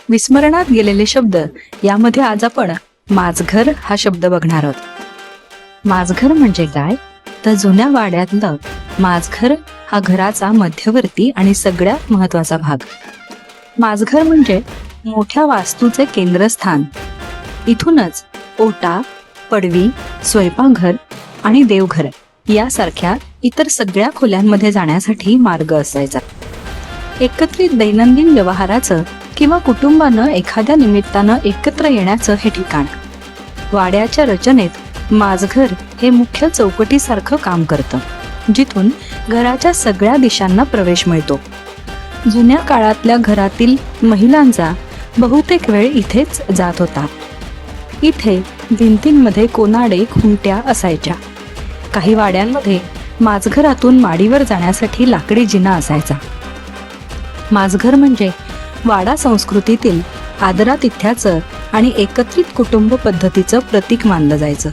विस्मरणात गेलेले शब्द यामध्ये आज आपण माझघर हा शब्द बघणार आहोत। माझघर म्हणजे काय तर जुन्या वाड्यातलं माझघर हा घराचा मध्यवर्ती आणि सगळ्यात महत्वाचा भाग। माझघर म्हणजे मोठ्या वास्तूचे केंद्रस्थान। इथूनच ओटा, पडवी, स्वयंपाकघर आणि देवघर यासारख्या इतर सगळ्या खोल्यांमध्ये जाण्यासाठी मार्ग असायचा। एकत्रित दैनंदिन व्यवहाराचं किंवा कुटुंबानं एखाद्या निमित्तानं एकत्र येण्याचं हे ठिकाण। वाड्याच्या रचनेत माझघर हे मुख्य चौकटीसारखं काम करतं, जिथून घराच्या सगळ्या दिशांना प्रवेश मिळतो। जुन्या काळातल्या घरातील महिलांचा बहुतेक वेळ इथेच जात होता। इथे भिंतींमध्ये कोनाडे खुंट्या असायच्या। काही वाड्यांमध्ये माझघरातून माडीवर जाण्यासाठी लाकडी जिना असायचा। माझघर म्हणजे वाडा संस्कृतीतील आदरातिथ्याचं आणि एकत्रित कुटुंब पद्धतीचं प्रतीक मानलं जायचं।